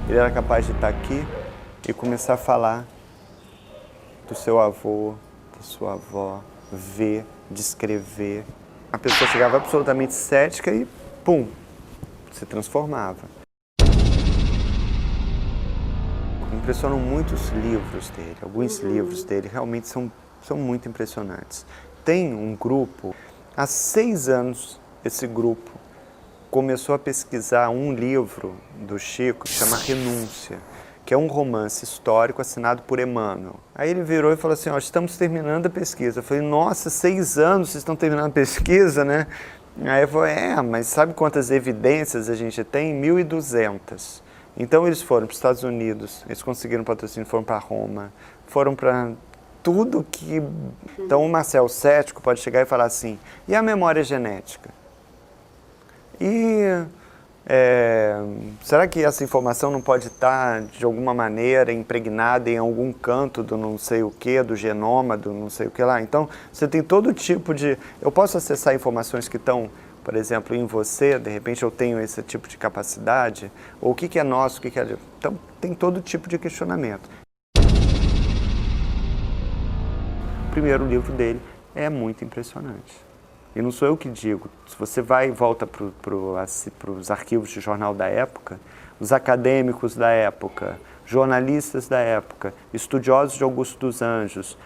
Ele era capaz de estar aqui e começar a falar do seu avô, da sua avó, ver, descrever. A pessoa chegava absolutamente cética e, pum, se transformava. Impressionam muitos livros dele, alguns livros dele realmente são muito impressionantes. Tem um grupo, há 6 anos esse grupo começou a pesquisar um livro do Chico que chama Renúncia, que é um romance histórico assinado por Emmanuel. Aí ele virou e falou assim, ó, estamos terminando a pesquisa. Eu falei, nossa, 6 anos vocês estão terminando a pesquisa, né? Aí eu falei, mas sabe quantas evidências a gente tem? 1.200. Então eles foram para os Estados Unidos, eles conseguiram patrocínio, foram para Roma, foram para tudo que... Então o Marcel cético pode chegar e falar assim, e a memória genética? Será que essa informação não pode estar, de alguma maneira, impregnada em algum canto do não sei o que, do genoma, do não sei o que lá? Então, você tem todo tipo de... Eu posso acessar informações que estão, por exemplo, em você, de repente eu tenho esse tipo de capacidade, ou o que é nosso, o que é... Então, tem todo tipo de questionamento. O primeiro livro dele é muito impressionante. E não sou eu que digo, se você vai e volta para os arquivos de jornal da época, os acadêmicos da época, jornalistas da época, estudiosos de Augusto dos Anjos,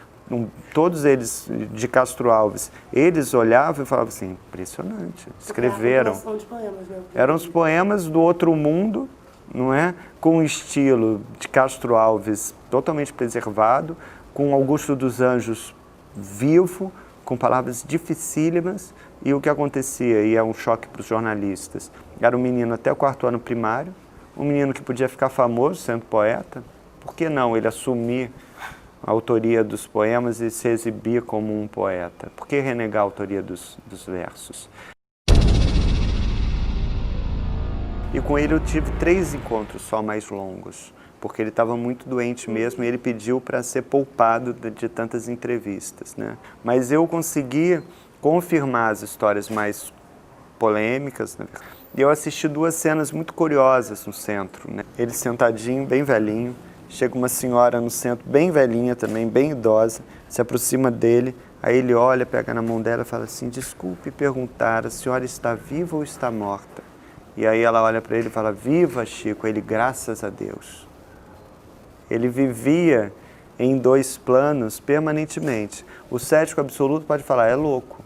todos eles de Castro Alves, eles olhavam e falavam assim, impressionante, escreveram. De poemas, né? Eram os poemas do outro mundo, não é? Com o estilo de Castro Alves totalmente preservado, com Augusto dos Anjos vivo, com palavras dificílimas, e o que acontecia, e é um choque para os jornalistas, era um menino até o 4º ano primário, um menino que podia ficar famoso sendo poeta, por que não ele assumir a autoria dos poemas e se exibir como um poeta? Por que renegar a autoria dos versos? E com ele eu tive 3 encontros só mais longos, porque ele estava muito doente mesmo e ele pediu para ser poupado de tantas entrevistas, né? Mas eu consegui confirmar as histórias mais polêmicas, né? E eu assisti 2 cenas muito curiosas no centro, né? Ele sentadinho, bem velhinho, chega uma senhora no centro, bem velhinha também, bem idosa, se aproxima dele, aí ele olha, pega na mão dela e fala assim, desculpe perguntar, a senhora está viva ou está morta? E aí ela olha para ele e fala, viva, Chico, ele, graças a Deus. Ele vivia em 2 planos permanentemente. O cético absoluto pode falar, é louco.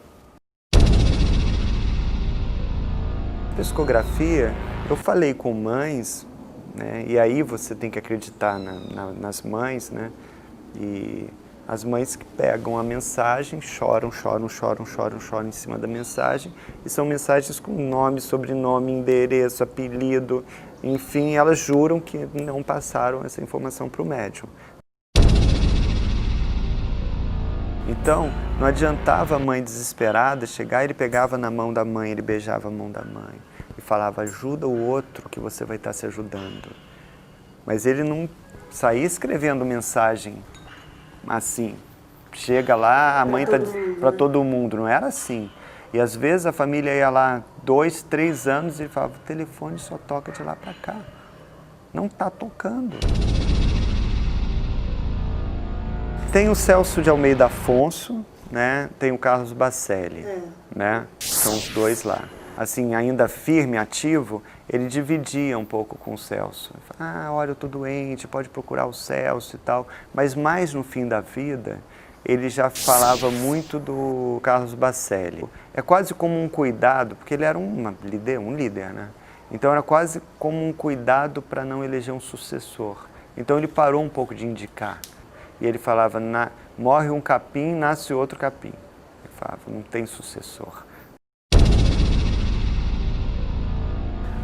Psicografia, eu falei com mães, né, e aí você tem que acreditar nas mães, né, e as mães que pegam a mensagem, choram em cima da mensagem, e são mensagens com nome, sobrenome, endereço, apelido, enfim, elas juram que não passaram essa informação para o médium. Então, não adiantava a mãe desesperada chegar, ele pegava na mão da mãe, ele beijava a mão da mãe e falava, ajuda o outro que você vai estar se ajudando. Mas ele não saía escrevendo mensagem assim, chega lá, a mãe está para todo mundo, não era assim. E às vezes a família ia lá 2, 3 anos e falava, o telefone só toca de lá para cá, não está tocando. Tem o Celso de Almeida Afonso, né? Tem o Carlos Bacelli, né? São os 2 lá. Assim, ainda firme, ativo, ele dividia um pouco com o Celso. Olha, eu estou doente, pode procurar o Celso e tal. Mas mais no fim da vida, ele já falava muito do Carlos Bacelli. É quase como um cuidado, porque ele era um líder, né? Então era quase como um cuidado para não eleger um sucessor. Então ele parou um pouco de indicar. E ele falava, morre um capim, nasce outro capim. Ele falava, não tem sucessor.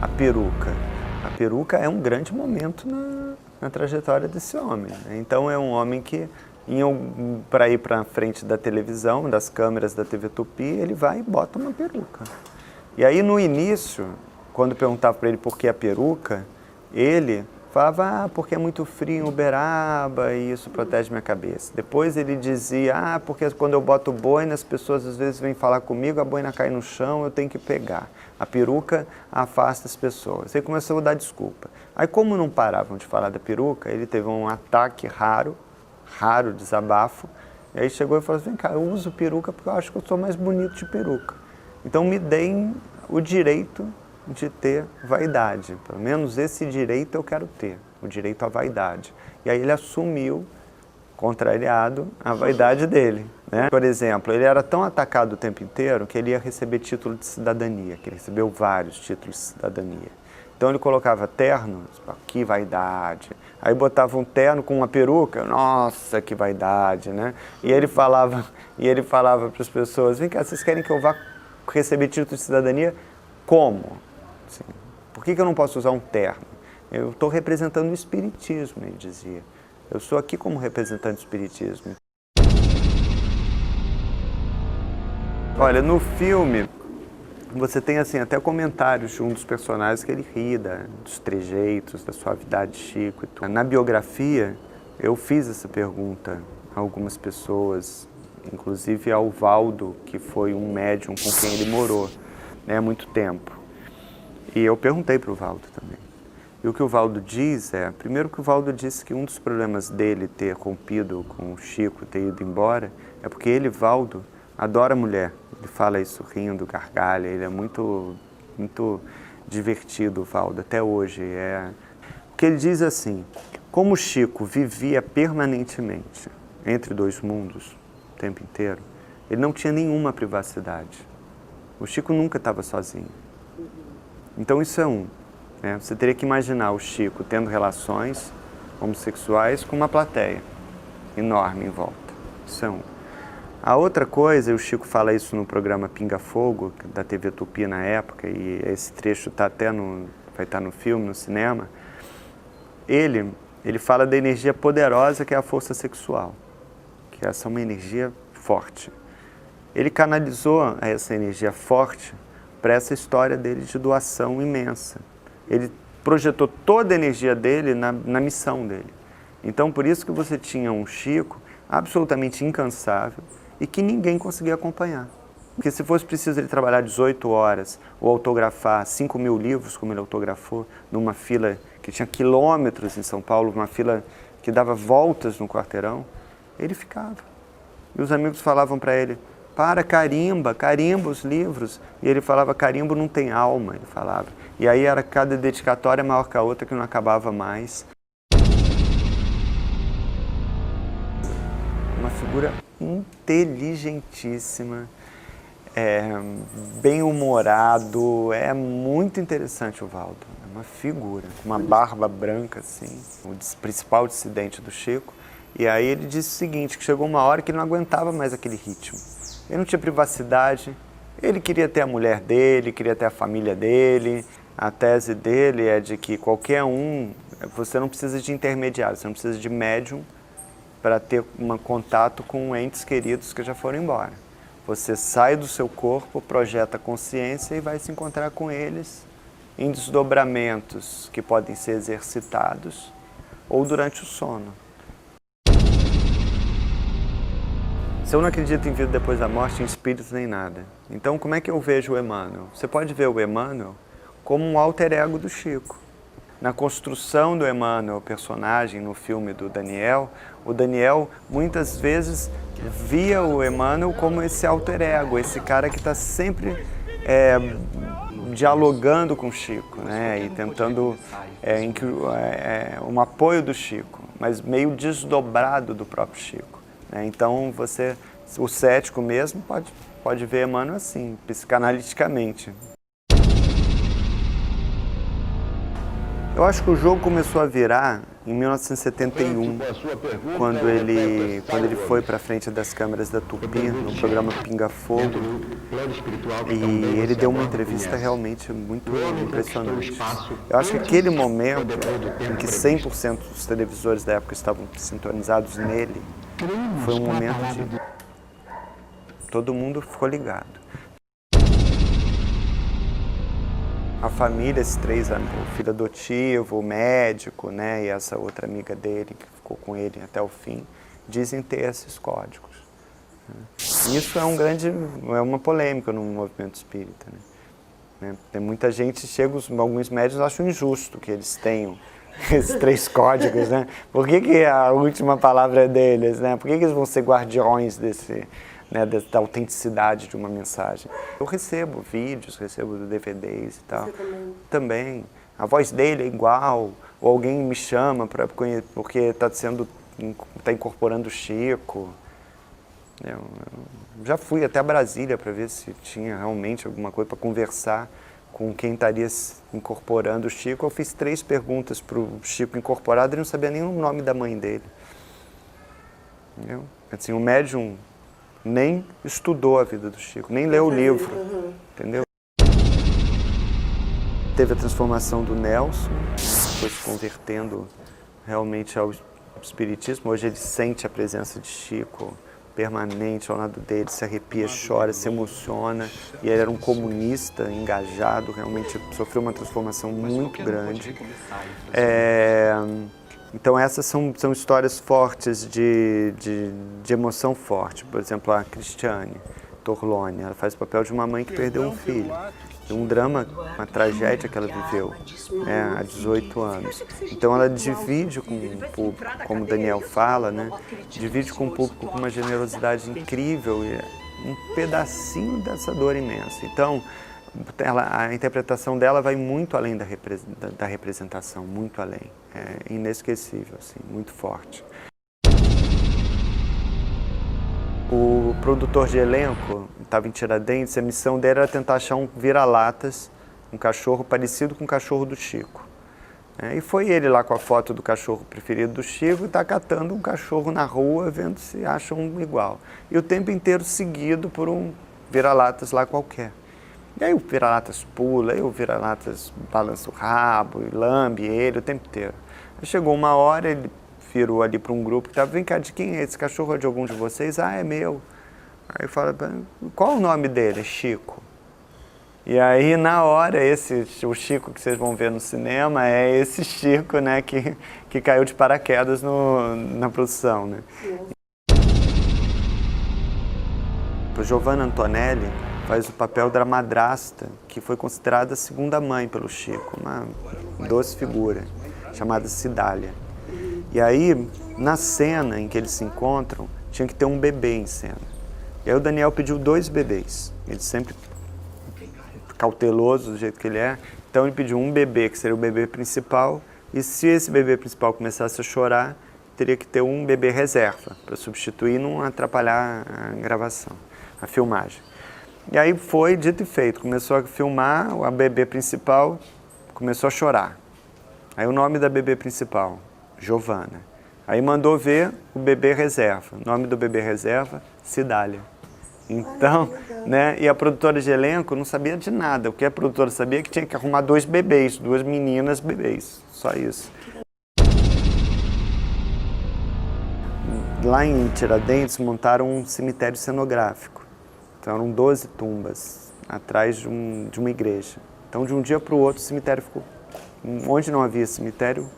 A peruca. A peruca é um grande momento na trajetória desse homem, né? Então é um homem que, para ir para frente da televisão, das câmeras da TV Tupi, ele vai e bota uma peruca. E aí no início, quando perguntava para ele por que a peruca, ele Falava, porque é muito frio em Uberaba e isso protege minha cabeça. Depois ele dizia, porque quando eu boto boina, as pessoas às vezes vêm falar comigo, a boina cai no chão, eu tenho que pegar. A peruca afasta as pessoas. Aí começou a dar desculpa. Aí como não paravam de falar da peruca, ele teve um ataque raro desabafo, e aí chegou e falou assim, vem cá, eu uso peruca porque eu acho que eu sou mais bonito de peruca. Então me deem o direito de ter vaidade, pelo menos esse direito eu quero ter, o direito à vaidade. E aí ele assumiu, contrariado, a vaidade dele, né? Por exemplo, ele era tão atacado o tempo inteiro que ele ia receber título de cidadania, que ele recebeu vários títulos de cidadania. Então ele colocava terno, que vaidade. Aí botava um terno com uma peruca, nossa, que vaidade, né? E ele falava para as pessoas, vem cá, vocês querem que eu vá receber título de cidadania? Como? Assim, por que eu não posso usar um terno? Eu estou representando o espiritismo, ele dizia. Eu sou aqui como representante do espiritismo. Olha, no filme, você tem assim, até comentários de um dos personagens que ele ri dos trejeitos, da suavidade de Chico. Na biografia, eu fiz essa pergunta a algumas pessoas, inclusive ao Valdo, que foi um médium com quem ele morou, né, há muito tempo. E eu perguntei para o Valdo também. E o que o Valdo diz primeiro que o Valdo disse que um dos problemas dele ter rompido com o Chico, ter ido embora, é porque ele, Valdo, adora mulher. Ele fala isso rindo, gargalha, ele é muito divertido, o Valdo, até hoje. O que ele diz assim, como o Chico vivia permanentemente entre dois mundos, o tempo inteiro, ele não tinha nenhuma privacidade. O Chico nunca estava sozinho. Então isso é né? Você teria que imaginar o Chico tendo relações homossexuais com uma plateia enorme em volta. Isso é A outra coisa, e o Chico fala isso no programa Pinga Fogo, da TV Tupi na época, e esse trecho vai estar no filme, no cinema, ele fala da energia poderosa que é a força sexual, que essa é uma energia forte. Ele canalizou essa energia forte para essa história dele de doação imensa. Ele projetou toda a energia dele na missão dele. Então, por isso que você tinha um Chico absolutamente incansável e que ninguém conseguia acompanhar. Porque se fosse preciso ele trabalhar 18 horas ou autografar 5.000 livros, como ele autografou, numa fila que tinha quilômetros em São Paulo, uma fila que dava voltas no quarteirão, ele ficava. E os amigos falavam para ele, carimba os livros. E ele falava, carimbo não tem alma, ele falava. E aí era cada dedicatória maior que a outra que não acabava mais. Uma figura inteligentíssima, bem-humorado, é muito interessante o Valdo. É uma figura, com uma barba branca, assim, o principal dissidente do Chico. E aí ele disse o seguinte, que chegou uma hora que ele não aguentava mais aquele ritmo. Ele não tinha privacidade, ele queria ter a mulher dele, queria ter a família dele. A tese dele é de que qualquer você não precisa de intermediário, você não precisa de médium para ter um contato com entes queridos que já foram embora. Você sai do seu corpo, projeta a consciência e vai se encontrar com eles em desdobramentos que podem ser exercitados ou durante o sono. Se eu não acredito em vida depois da morte, em espíritos nem nada. Então, como é que eu vejo o Emmanuel? Você pode ver o Emmanuel como um alter ego do Chico. Na construção do Emmanuel, o personagem no filme do Daniel, o Daniel muitas vezes via o Emmanuel como esse alter ego, esse cara que está sempre dialogando com o Chico, né? E tentando um apoio do Chico, mas meio desdobrado do próprio Chico. Né? Então, o cético mesmo pode ver Emmanuel assim, psicanaliticamente. Eu acho que o jogo começou a virar em 1971, quando ele foi para frente das câmeras da Tupi, no programa Pinga Fogo, e ele deu uma entrevista realmente muito impressionante. Eu acho que aquele momento em que 100% dos televisores da época estavam sintonizados nele, foi um momento de... todo mundo ficou ligado. A família, esses 3 anos, o filho adotivo, o médico, né, e essa outra amiga dele que ficou com ele até o fim, dizem ter esses códigos. Isso é uma polêmica no movimento espírita, né? Tem muita gente, alguns médios acham injusto que eles tenham esses 3 códigos, né? Por que a última palavra é deles, né? Por que eles vão ser guardiões da autenticidade de uma mensagem? Eu recebo vídeos, recebo DVDs e tal. Você também? Também. A voz dele é igual, ou alguém me chama porque está incorporando o Chico. Eu já fui até Brasília para ver se tinha realmente alguma coisa para conversar com quem estaria incorporando o Chico. Eu fiz 3 perguntas para o Chico incorporado e não sabia nem o nome da mãe dele. Entendeu? Assim, o médium nem estudou a vida do Chico, nem leu o livro, entendeu? Teve a transformação do Nelson, foi se convertendo realmente ao espiritismo. Hoje ele sente a presença de Chico permanente ao lado dele, se arrepia, chora, se emociona. E ele era um comunista engajado, realmente sofreu uma transformação muito grande. Então essas são histórias fortes de emoção forte. Por exemplo, a Cristiane Torlone, ela faz o papel de uma mãe que perdeu um filho. Um drama, uma tragédia que ela viveu há 18 anos. Então ela divide com o público, como o Daniel fala, né? Divide com o público com uma generosidade incrível e um pedacinho dessa dor imensa. Então, a interpretação dela vai muito além da representação, muito além. É inesquecível, assim, muito forte. O produtor de elenco estava em Tiradentes, a missão dele era tentar achar um vira-latas, um cachorro parecido com o cachorro do Chico. E foi ele lá com a foto do cachorro preferido do Chico e está catando um cachorro na rua, vendo se acha um igual. E o tempo inteiro seguido por um vira-latas lá qualquer. E aí o vira-latas pula, aí o vira-latas balança o rabo e lambe ele o tempo inteiro. Aí chegou uma hora, ele virou ali para um grupo que estava, vem cá, de quem é esse cachorro? É de algum de vocês? Ah, é meu. Aí fala, qual o nome dele? Chico. E aí, na hora, o Chico que vocês vão ver no cinema é esse Chico, né, que caiu de paraquedas na produção, né? O Giovanna Antonelli faz o papel da madrasta, que foi considerada a segunda mãe pelo Chico, uma doce figura, chamada Cidália. E aí, na cena em que eles se encontram, tinha que ter um bebê em cena. E aí o Daniel pediu 2 bebês. Ele sempre cauteloso do jeito que ele é. Então ele pediu um bebê, que seria o bebê principal. E se esse bebê principal começasse a chorar, teria que ter um bebê reserva, para substituir e não atrapalhar a gravação, a filmagem. E aí foi dito e feito. Começou a filmar, a bebê principal começou a chorar. Aí o nome da bebê principal, Giovanna. Aí mandou ver o bebê reserva. O nome do bebê reserva, Cidália. Então, né, e a produtora de elenco não sabia de nada. O que a produtora sabia é que tinha que arrumar 2 bebês, 2 meninas bebês. Só isso. Lá em Tiradentes montaram um cemitério cenográfico. Então eram 12 tumbas atrás de uma igreja. Então de um dia para o outro o cemitério ficou... Onde não havia cemitério,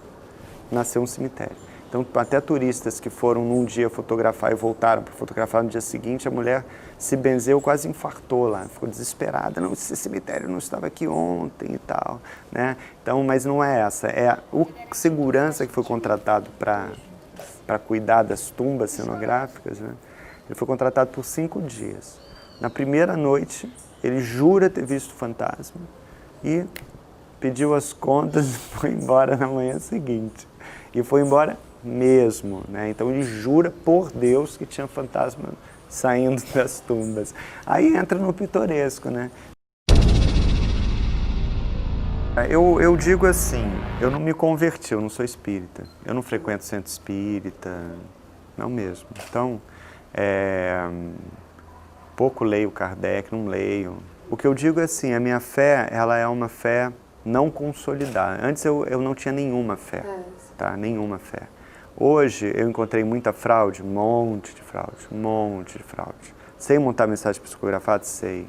nasceu um cemitério. Então, até turistas que foram num dia fotografar e voltaram para fotografar no dia seguinte, a mulher se benzeu, quase infartou lá, ficou desesperada. Não, esse cemitério não estava aqui ontem e tal, né? Então, mas não é essa, é o segurança que foi contratado para cuidar das tumbas cenográficas, né? Ele foi contratado por 5 dias. Na primeira noite, ele jura ter visto o fantasma e pediu as contas e foi embora na manhã seguinte. E foi embora mesmo, né? Então ele jura por Deus que tinha fantasma saindo das tumbas. Aí entra no pitoresco, né? Eu digo assim, eu não me converti, eu não sou espírita. Eu não frequento centro espírita, não mesmo. Então, pouco leio Kardec, não leio. O que eu digo é assim, a minha fé, ela é uma fé não consolidada. Antes eu não tinha nenhuma fé, tá? Nenhuma fé. Hoje eu encontrei muita fraude, um monte de fraude, um monte de fraude. Sei montar mensagem psicografada? Sei.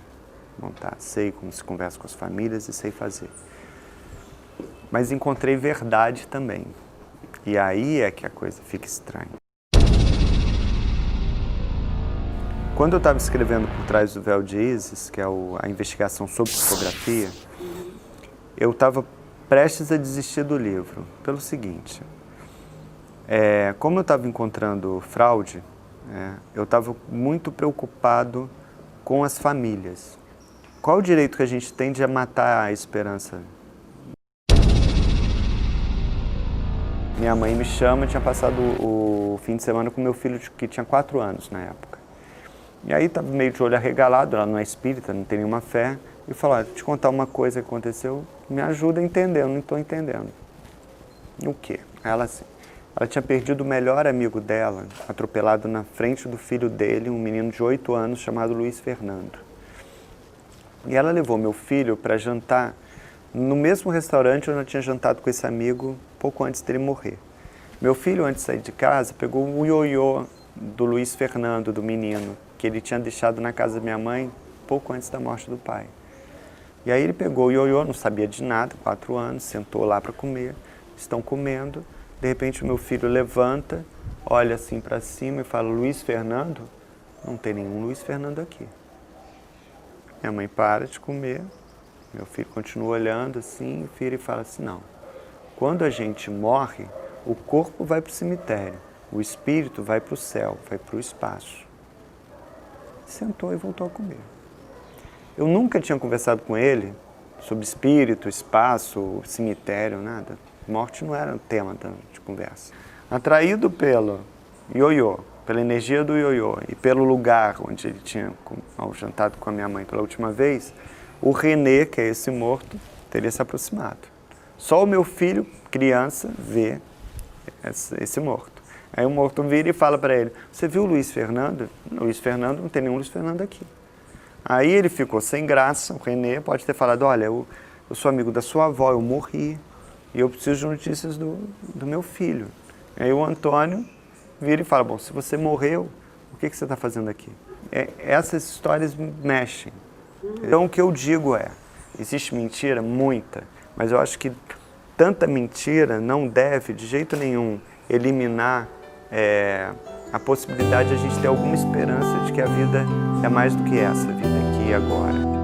montar, sei como se conversa com as famílias e sei fazer. Mas encontrei verdade também. E aí é que a coisa fica estranha. Quando eu estava escrevendo Por Trás do Véu de Ísis, que é a investigação sobre psicografia, eu estava prestes a desistir do livro, pelo seguinte. Como eu estava encontrando fraude, eu estava muito preocupado com as famílias. Qual o direito que a gente tem de matar a esperança? Minha mãe me chama, tinha passado o fim de semana com meu filho, que tinha 4 anos na época. E aí estava meio de olho arregalado, ela não é espírita, não tem nenhuma fé, e falou, olha, te contar uma coisa que aconteceu, me ajuda a entender, eu não estou entendendo. O quê? Ela tinha perdido o melhor amigo dela, atropelado na frente do filho dele, um menino de 8 anos chamado Luiz Fernando. E ela levou meu filho para jantar no mesmo restaurante onde eu tinha jantado com esse amigo pouco antes dele morrer. Meu filho, antes de sair de casa, pegou o ioiô do Luiz Fernando, do menino, que ele tinha deixado na casa da minha mãe pouco antes da morte do pai. E aí ele pegou o ioiô, não sabia de nada, 4 anos, sentou lá para comer, estão comendo. De repente o meu filho levanta, olha assim para cima e fala, Luiz Fernando? Não tem nenhum Luiz Fernando aqui. Minha mãe para de comer, meu filho continua olhando assim, vira e fala assim, não. Quando a gente morre, o corpo vai para o cemitério, o espírito vai para o céu, vai para o espaço. Sentou e voltou a comer. Eu nunca tinha conversado com ele sobre espírito, espaço, cemitério, nada. Morte não era um tema de conversa. Atraído pelo ioiô, pela energia do ioiô e pelo lugar onde ele tinha jantado com a minha mãe pela última vez, o René, que é esse morto, teria se aproximado. Só o meu filho, criança, vê esse morto. Aí o morto vira e fala para ele, você viu o Luiz Fernando? Luiz Fernando, não tem nenhum Luiz Fernando aqui. Aí ele ficou sem graça, o René pode ter falado, olha, eu sou amigo da sua avó, eu morri, e eu preciso de notícias do meu filho. Aí o Antônio vira e fala, bom, se você morreu, o que você está fazendo aqui? Essas histórias mexem. Então o que eu digo existe mentira? Muita, mas eu acho que tanta mentira não deve, de jeito nenhum, eliminar a possibilidade de a gente ter alguma esperança de que a vida é mais do que essa vida aqui e agora.